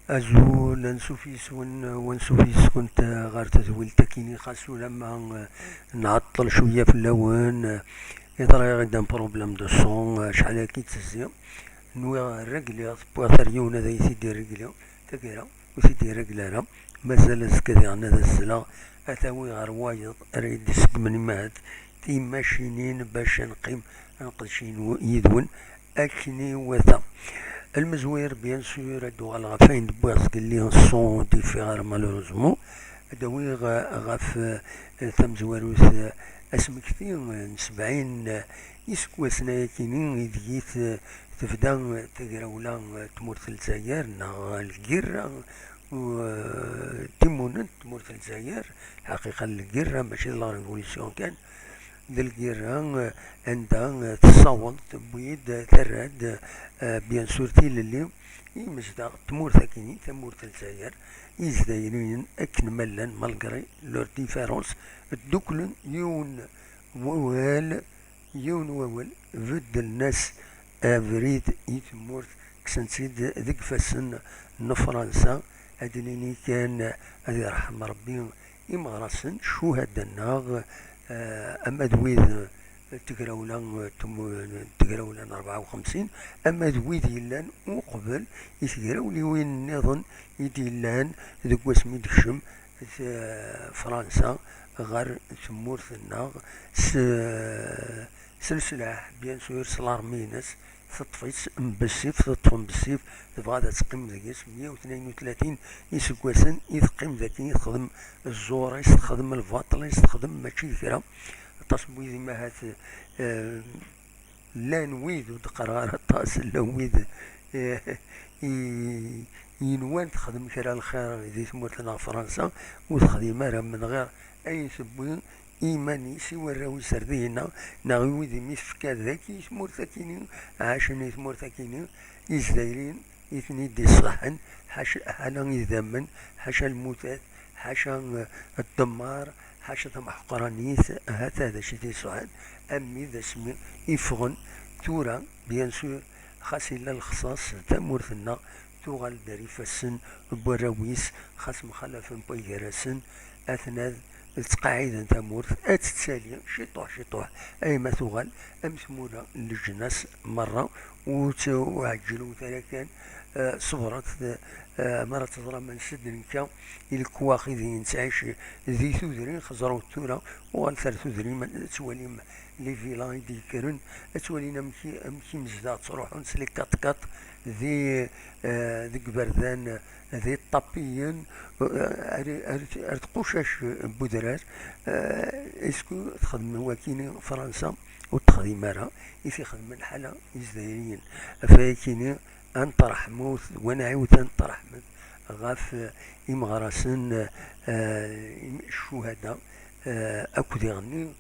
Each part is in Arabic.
أزول نسوفيس ونسوفيس كنت غير تزويل تكيني خاصو لما نعطل شوية في اللون يطرى غدا بروبليم دو صون شحال هاكي تزيا نوي رجلي بواثريون هذا يسيدي رجلي تقرا وسيدي رجلي مازال زكادي عنا ذا الزلا أتاوي غير وايض ريد من مات تي ماشينين باش نقيم نقدشين يدون أكني وثا المزوير بيان سور ادو على غافين دبواس اللي سون ديفير مالوروزمون ادوي غاف تمزواروث اسم كثير من 70 يسكواسنا كينين يديت تفدا تقراولا تمورت الجزائر نا الكيرا و تيمونن تمورت الجزائر حقيقة الكيرا ماشي لا ريفوليسيون كان دلقيران عندها تصاوض تبويد تراد بيان سور تيللي يمزدا تمورتا كيني تمورتا الجزائر يزدايرين اكن ملان مالغري لور ديفيرونس دوكلن يون ووال فد الناس افريد يتمورت كسنتيد ذيك فاسن نفرنسا ادنيني كان هذا يرحم ربي إمارسن شو هاد الناغ أما دويد تقراولا 54 أما دويد يلان وقبل يتقراولي وين نظن يديلان ذوك واسمي دكشم فرنسا غير تمورث الناغ سلسلة بيان سور سلارمينس تطفيس مبسيف تطفن بسيف تبغى تقيم ذاك 132 يسكواسن يتقيم ذاك يخدم الزور يستخدم الفاطل يستخدم ماشي كرا تصبوي ذي ما هات لا نويد وتقرار طاس لا نويد ينوان تخدم كرا الخير ذي ثمورتنا فرنسا وتخدم من غير أي سبوي إيماني سوى الراوي سردينا ناوي ذي ميسفكا ذاكي ثمورتاكيني عاشني ثمورتاكيني إزدايرين إثني دي صحن حاشا يذمن حاشا الموتات حاشا الدمار حاشا محقرانيث هذا شي دي صحن أمي ذا سمي يفغن تورا بيان سور خاص إلا الخصاص تمورثنا توغال داري فاسن براويس خاص مخلفن بيجرسن أثناء تقاعد تمورث أتتسالي شطوح أي ما ثغال أم ثمورة للجناس مرة وعجلوا ثلاثا صبرت مرة تضرب من سدنكا الكواخي ذي تعيش ذي ثودرين خزروا الثورة وغالثر ثودرين من توالي لي فيلا دي كرن توالينا مكي مزدا تروحون سلي كات ذي ذيك بردان ذي الطابيين قشاش بودرات اسكو تخدم واكيني فرنسا وتخدم مرة يفي خدم الحالة يزدايرين فاكيني انطرح موت وانا عاود انطرح موت غاف إمغرسن الشهداء أكو يغني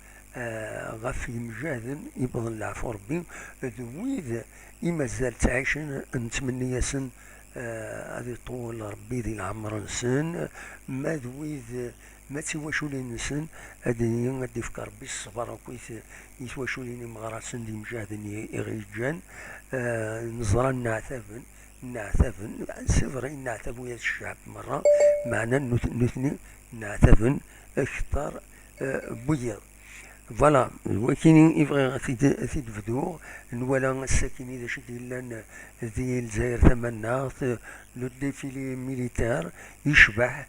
غاف يمجاهدن يبغض العفو ربي ذويذ يمازال تعيشن نتمنى ياسن هذه طول ربي ذي العمر نسن ما ذويذ ما تيواشولين نسن هذه غادي يفكر ربي الصبر كويس يتواشولين مغرسن دي مجاهدن يغيجان نزران نعتفن سفرين نعتفن يا الشعب مرة معنا نثني نعتفن اختار بويض فوالا ولكن يبغي ثيد فدور نولا الساكنين ذا شدي لان ذي الجزائر ثمنات لو ديفيلي ميليتار يشبح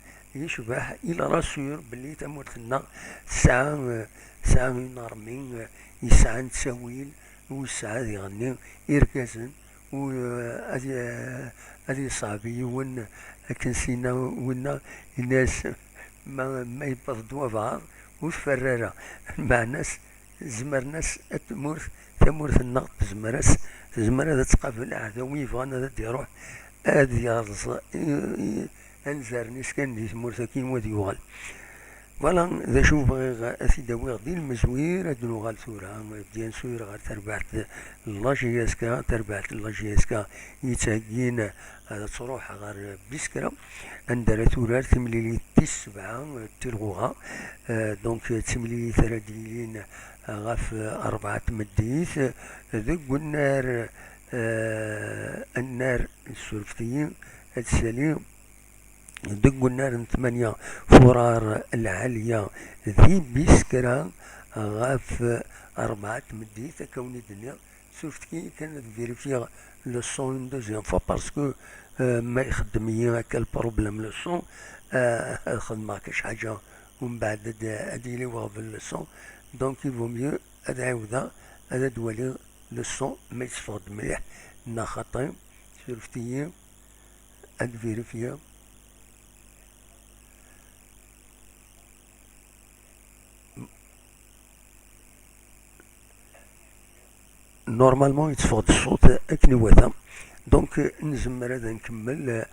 الى راسور باللي تموتنا ساعة من ارمي يسعى نتساويل وساعة يغني يركزن و هذه صعبي ون كنسينا ونا الناس ما يبغضوا بعض وفرارة مع ناس زمر ناس تمورث النقط زمر هذا تقابل عدوي فغانا هذا يروح هذا يرز انزار ناس كان دي تمورث كين ودي يوغل فوالا ذا شوف أثيداوي غدي المزوير هاد نوغال ثورة بيان سور غير تربعت لاجياسكا يتهجين تروح غير بسكرة عندها ثورة تمليلي تسبعة تلغوها دونك تمليلي ثلاثين غاف 4 مديث ذوك النار النار السلفتيين السليم دق النار 8 فرار العالية ذي بيسكرا غاف 4 مديت كوني دنيا شفت كي كانت فيريفيا لو سون اون دوزيام فوا باسكو ما يخدم لي هكا البروبليم لو سون الخدمة كاش حاجة ومن بعد اديري في لو سون دونك يفو ميو هاد عاودا هذا دوالي لو سون ما يصفغد مليح نا خاطي شفتي هاد فيريفيا نورمالمون يتصفغد الصوت اكن يواتا دونك نزمر هذا نكمل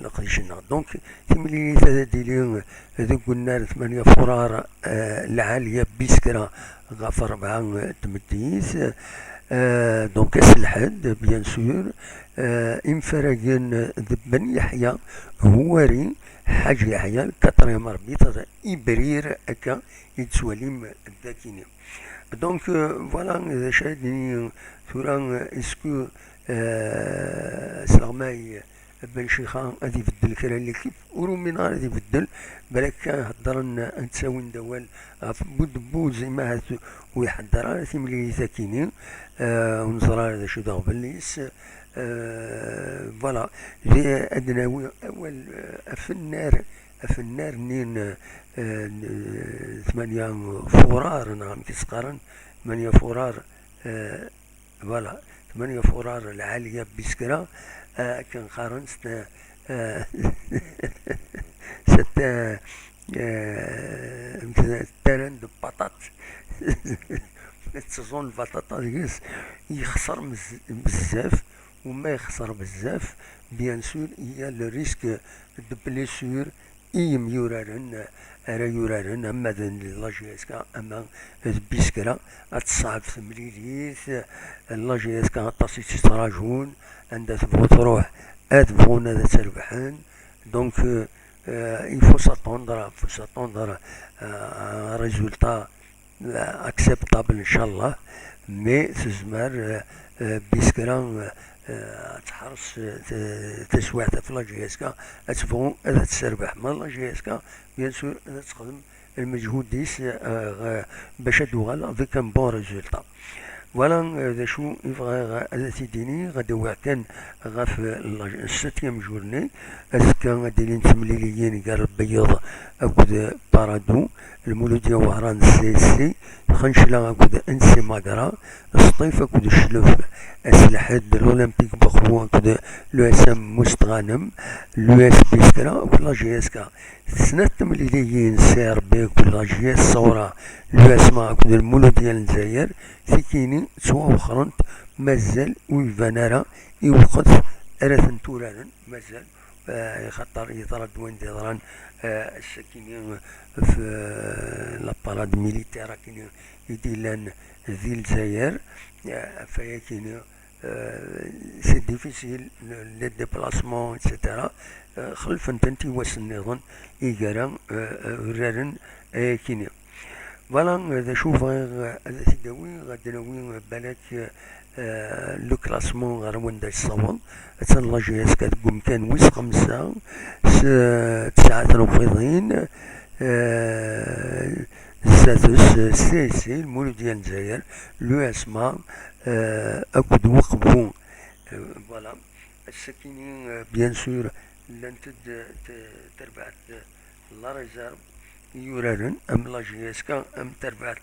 لقريشنا دونك تملي هذا ديلي هذوك النار 8 فرار العالية بيسكرا غاف 4 تمديس دونك الحد بيان سور انفراجن بن يحيى هواري حاج يحيى الكاتريم ربيط إبرير أكا يتسواليم الذاكيني دونك فوالا شادني ثورا اسكو سلغماي بن شيخان غادي يبدل كرا ليكيب ورومينا غادي يبدل بالك هضرن نتساوي ندوال في بود بود زي ما هات ويحضر تيملي ساكنين ونزرا هذا شو داغ بليس فوالا لي ادناوي اول في النار نين 8 فرار نعم كيسقارن 8 فرار فوالا 8 فرار العالية بسكرة كنقارن ست ست ترن دو بطاط تظن البطاطا ديس يخسر بزاف وما يخسر بزاف بيان سور هي لو ريسك دو بليسور إيم يورارن أرا يورارن أما لاجيسكا أما بيسكرا أتصعب ثمليليث لاجيسكا أطاسي تستراجون عندها تبغو تروح أتبغون هذا تربحان دونك il faut s'attendre à un résultat acceptable إن شاء الله مي تزمر بيسكرا تحرص تسويعتا في لاجيسكا أتبغو هذا تسربح ما لاجيسكا بيان سور هذا تخدم المجهود ديس باش دوغال افيك ان بون ريزولتا فوالا ذا شو يبغى هذا تيديني غدوي كان غاف الساتيام جورني أذكى غادي تمليليين قال بيض أكد بارادو المولودية وهران السيسي خنشلا أكد أنسي ماقرا الصيف أكد الشلوف أسلحة الأولمبيك بخبو أكد لو اسم مستغانم لو اس بيسكرا أكد لاجيسكا سنة تمليليين سير بي أكد لاجيس صورة لو اسما أكد المولودية الجزائر سكيني سوا وخرنت مازال ويفانارا يوقف أراثن توران مازال خطر يطرد وين يضران السكينين في لاباراد ميليتير كاين يديلان ذي الجزائر فيكين سي ديفيسيل لي ديبلاسمون اكسيتيرا خلف انتي واسن نظن يقرا رارن كينيا فوالا هذا شوف هذا تداوي غادي ناوي بالك لو كلاسمون غير وين دا يصوب تسال لاجيس كتقوم كان ويس 5 9 وخيضين ساتوس سي سي المولود ديال الجزائر لو اسما اكد وقفو فوالا السكينين بيان سور لن تربعت لا ريزيرف يورارن ام لاجيسكا ام تربعت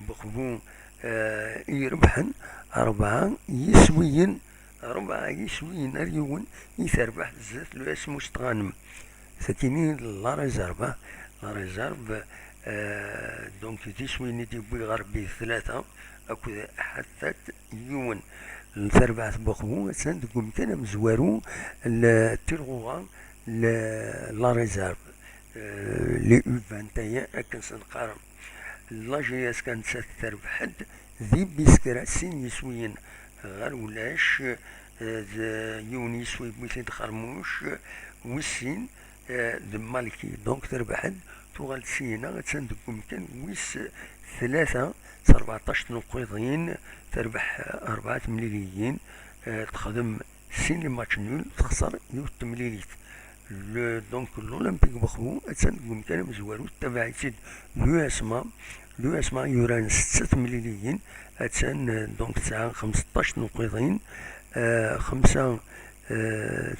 بخفو يربحن 4 يسويين أريون يتربح الزات لو اسمو استغانم ثكينين لا ريزيرف دونك تسويني تيبوي غربي 3 أكو حتى يون تربعت بخفو سندقوم كان مزوارو التيرغوغا لا ريزيرف لي او 21 اكن سنقارن لاجياس كانت تربحد ذي بيسكرا سين يسوين غير ولاش يون يسوي بويتين خرموش وسين مالكي دونك تربحد توغال سينا تسندكم كان ويس 3 14 نقيضين تربح 4 مليليين تخدم سين لي ماتش نول تخسر يوت تمليليت. دونك الأولمبيك بخو أتسان بمكان مزوالو تبع سيد لو اسما يوران 6 مليليين أتسان دونك تسعة 15 نقيضين 5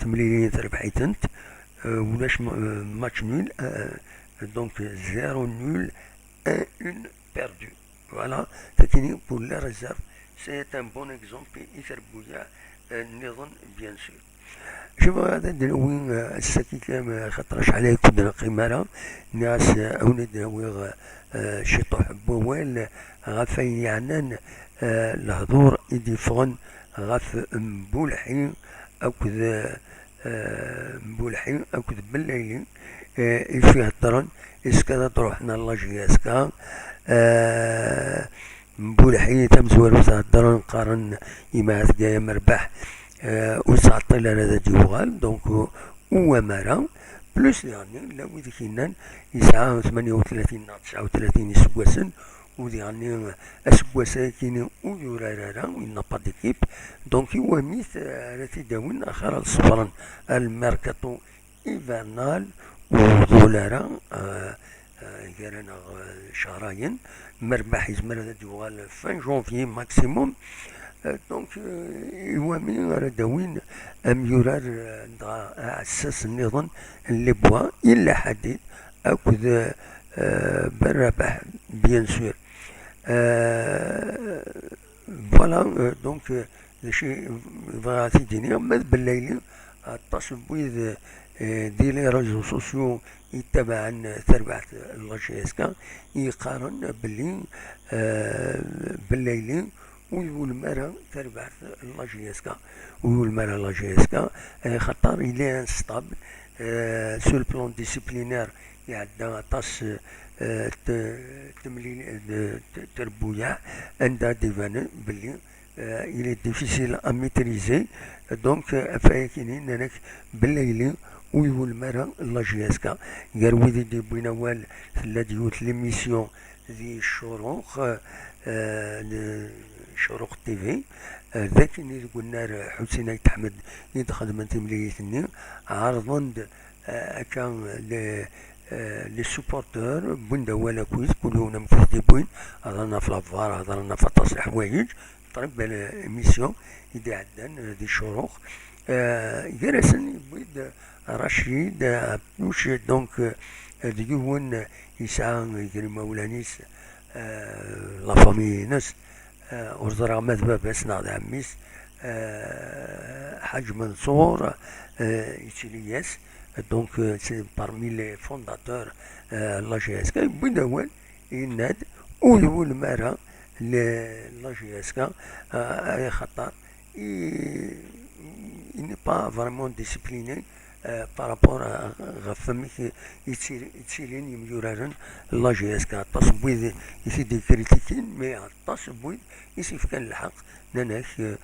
تمليليين تربحيتنت ولاش ماتش نول دونك 0 نول 1 perdu. Voilà, تكيني pour la réserve. C'est un bon exemple يتربويا النظام bien sûr. شوف هذا دلوين السكي كام خطرش عليه كدنا قمارة ناس أونا دلوين شطو حبوال غفاين يعنان الهضور إدي فغن غف مبولحين أكد مبولحين أكد بالليل فيه الطرن إسكا تروحنا لاجي إسكا مبولحين تمزور وسع الدرن قارن إماث جاي مربح وسعطل هذا ديوغال دونك هو مرة بلوس يعني لا ويدي كينان يسعى 38 39 سواسن ودي يعني اسواسا كيني ويورارا وين با ديكيب دونك هو ميت راتي داون اخر الصفران الميركاتو ايفرنال ودولارا كارانا شهرين مربح يزمر هذا ديوغال فان جونفي ماكسيموم دونك يوامي راه داوين اميورار اساس النظام اللي بوا الا حديد اكد بالربح بيان سور فوالا دونك شي فغاتي ديني ماذ بالليل اتصل بويد دي لي ريزو سوسيو يتبع تربعت لاجيسكا يقارن باللي بالليل ويقول مرة تربعت لاجيسكا ويقول مرة لاجيسكا خطر إلي انستابل سو البلون ديسيبلينير يعدى طاس تمليل تربويا عندها ديفان بلي il est difficile à maîtriser donc فايكينين انك بالليل ويقول مرة لاجيسكا قال ويدي دي بوينوال لا ديوت ليميسيون ذي الشروق شروق تيفي ذاك اللي قلنا حسين يتحمد يدخل من تمليتني عرضا كان لي سوبورتور بوندا ولا كويس كلنا مكتبين هضرنا في لافار هضرنا في تصليح حوايج طريق ميسيون يدي عدان دي شروق جرسن بيد رشيد بلوش دونك ديون يسعى يجري مولانيس لا فامي ناس وزرع مذبة بس نعد عميس حاج منصور إتشيلياس دونك سي بارمي لي فونداتور لاجيسكا بداول يناد ويقول مرة لاجيسكا أي خطر il n'est pas vraiment discipliné par rapport à غفمك يتسيلين يميورارن لاجيسكا تصبويد يفيد كريتيكين مي تصبويد يسيف كان الحق ناناك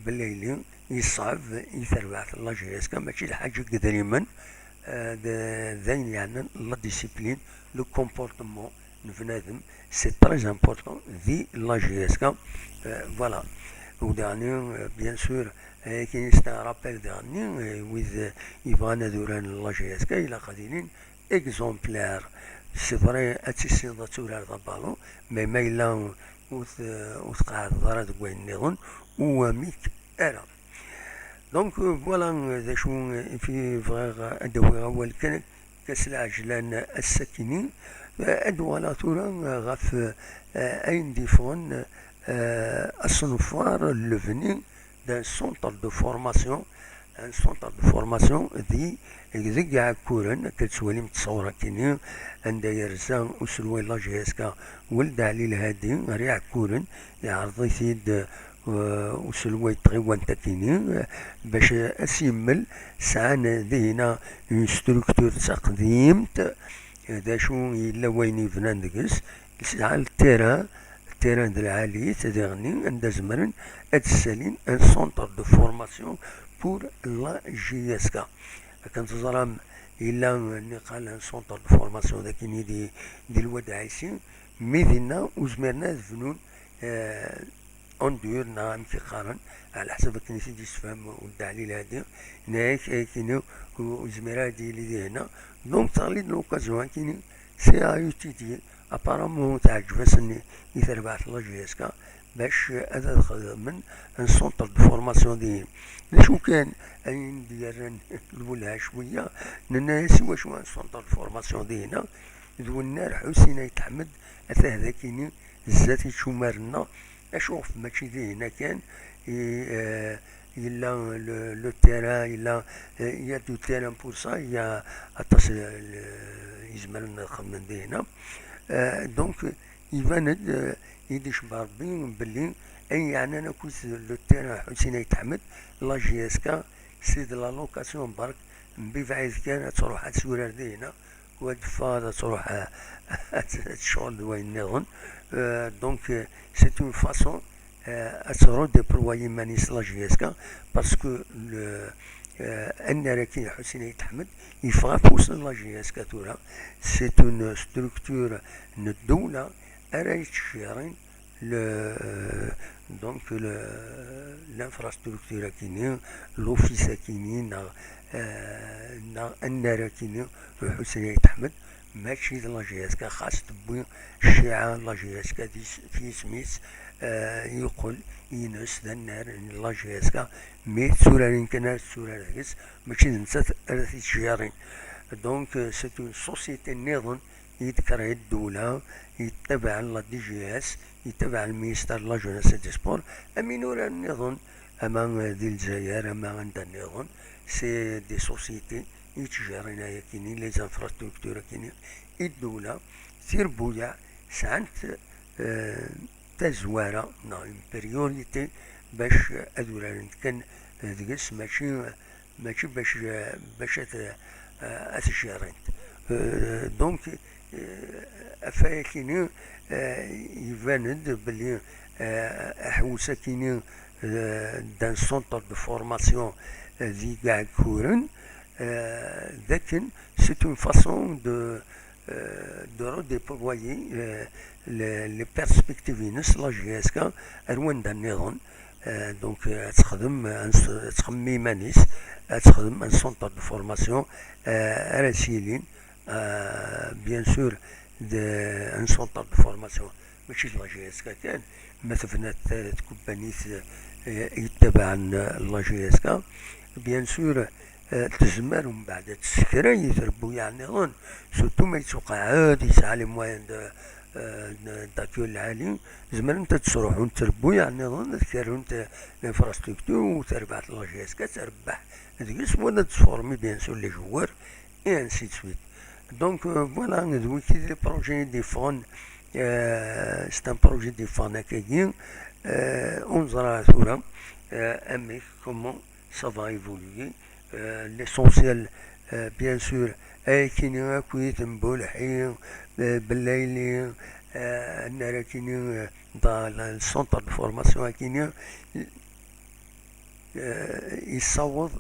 بالليل يصعب يتربع في لاجيسكا ماشي الحاجة دائما ذين يعني لا ديسيبلين لو كومبورتمون نفنادم سي تري امبورطون في لاجيسكا فوالا وداني بيان سور كاين ستا رابيل داني ويز يبغانا دوران لاجيسكا الى قادرين اكزومبلير سي فري اتسيسيضا تورار دا بالون مي مايلا وتقعد ضرات كوين نظن وميك ارا دونك فوالا ذا شو في فغيغ ادوي اول كان كاس العجلان الساكنين ادوالا تورا غاف اين ديفون الصنفار لفني d'un centre de formation ذي ذي كورن كتسوالي متصورة كيني عند يرزا وسلوي لاجيسكا ولد علي الهادي ريع كورن يعرضي ثيد وسلوي تغيوان تاكيني باش اسيمل سعان ذينا اون ستركتور تقديمت ذا شو يلا وين فنان دكس سعى التيران د العالية تدغني عند زمرن اتسالين ان سونتر دو فورماسيون بور لا جيسكا كانت زرام إلا نقال ان سونتر دو فورماسيون ذاكيني دي الواد عايشين ميدينا وزمرنا الفنون اندور نعم كي قارن على حسب كني سيدي يسفهم ودع لي لهادي ناك كينو وزميرا ديالي دي هنا دونك تغليد لوكازيون كيني سي اي تي دي ابارامون تعجبسني يتربع في لاجيسكا باش هذا من ان سونتر دو فورماسيون دي لاشو كان اين ديال نقولها شويه نناسي واش هو ان سونتر دو فورماسيون دي هنا ذو النار حسين يتحمد اثا هذا كيني الزات يتشمرنا اشوف ماشي دي هنا كان يلا لو تيران يلا يا دو تيران بور سا يا اطاس يزمرنا نخمم دي هنا دونك يبان يديش بربي بلي اي يعني انا كنت لو تيران حسين يتحمد لا جي اس كا سي دو لا لوكاسيون برك بفعيد كان تروح تسورر دي هنا ودفا تروح تشغل وين نظن دونك سي اون فاسون à se redéployer Manis la GSK parce que Anaraki Hussein Ahmed il fera pousser la GSK tout là. C'est une structure une doula sharing le donc l'infrastructure كيني l'office كيني نا Anaraki Hussein Ahmed ماشي لا جي اس كا خاص تبوي الشيعة لا جي اس كا في سميث يقول ينس ذا النار لا جي اس كا مي سورارين كنا سوراريس ماشي نسات ارثي شيارين دونك سي اون سوسيتي نظن يذكر الدولة يتبع لا دي جي اس يتبع المينستر لا جوناس دي سبور امينورا نظن اما دي الجزائر اما عندها نظن سي دي سوسيتي يتجارين هيا كيني لي زانفراستركتور كيني الدولة سير بويا سعنت تزوارة نا اون بريوريتي باش ادولا كان ديس ماشي باش اتجارين دونك افايا كيني يباند بلي احوسا كيني دان سونتر دو فورماسيون ذي كاع كورن لكن c'est une façon de redéployer les perspectives نص لا جي اس كا اروان النظام دونك تخمم مانيس تخدم ان سونتر دو فورماسيون راسيلين بيان سور ان سونتر دو فورماسيون ماشي لا جي اس كا كان مثلا تكوبانيت يتبع لا جي اس كا بيان سور تزمر ومن بعد تسكرا يتربو يعني غن سوتو ما يتوقع عاد يسعى لي موان داكيو العالي زمر انت تروح وتربو يعني غن تكرر انت الانفراستركتور وتربع لا جي اس كا تربح هذيك ولا تفورمي بيان سور لي جوار اي انسي سويت دونك فوالا ذوي كي لي بروجي دي فون سي ان بروجي دي فون هكاكي ونزرع ثورة امي كومون ça va évoluer l'essentiel bien sûr كيني كويت مبولحي بالليل انا كيني دا السونتر دو فورماسيون كيني يصوض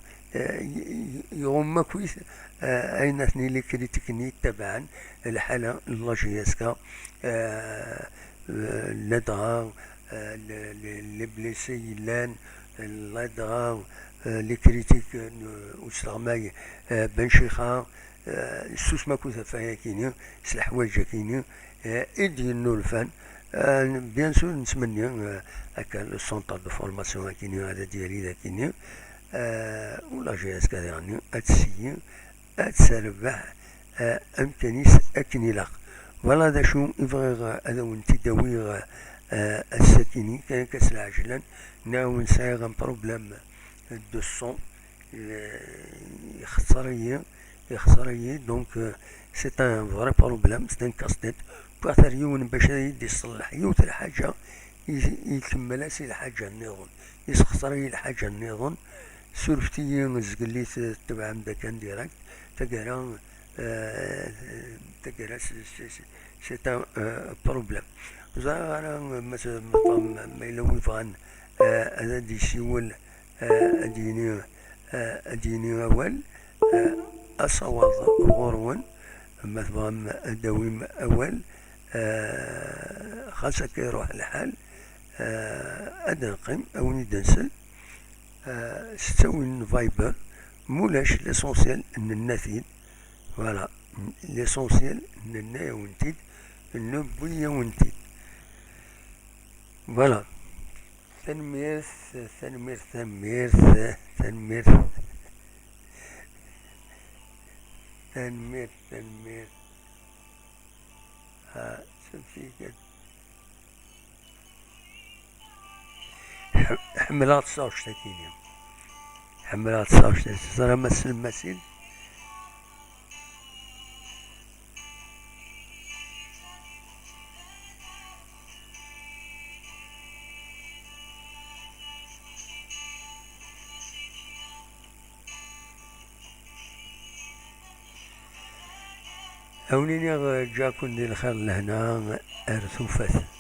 يوم كويس اين ثني لي كريتيكني تبعا الحالة لا جي اس كا لدغا لي بليسي لان لدغا لي كريتيك وستغماي بن شيخا السوس ماكو ثفايا كيني سلحوايج كيني ايدي النولفان بيان سور نتمنى هكا السونتر دو فورماسيون كيني هذا ديالي ذا كيني ولا جي اس كا يعني اتسيي اتسربح امكانيس اكنيلاق فوالا دا شو يبغي هذا ونتي داوي الساكني كان كسل عجلا ناون سايغ بروبليم de son يخسريه دونك سي ان فري بروبليم سي ان كاستيت كاثر يون باش يدي يصلح يوت الحاجه يكملها سي الحاجه النظام يخسريه الحاجه النظام سورفتي مزقليت تبع عندك ديريكت تقرا سي ان بروبليم زعما مثلا ما يلوي فان هذا دي سيول أديني أول أصوات غرون مثلا دويم أول خاصة كيروح الحال أدا نقيم أوني دنسل ستاوين فايبر مولاش ليسونسيال ان الناتين فوالا ليسونسيال ان النا ونتيد النبوي يونتيد فوالا تنميرت تنميرت تنميرت تنميرت تنميرت تنميرت سمسي كد حملات صوش تاكيني حملات صوش تاكيني صار مسل أونيني جاكون دي الخير لهنا أرثوفات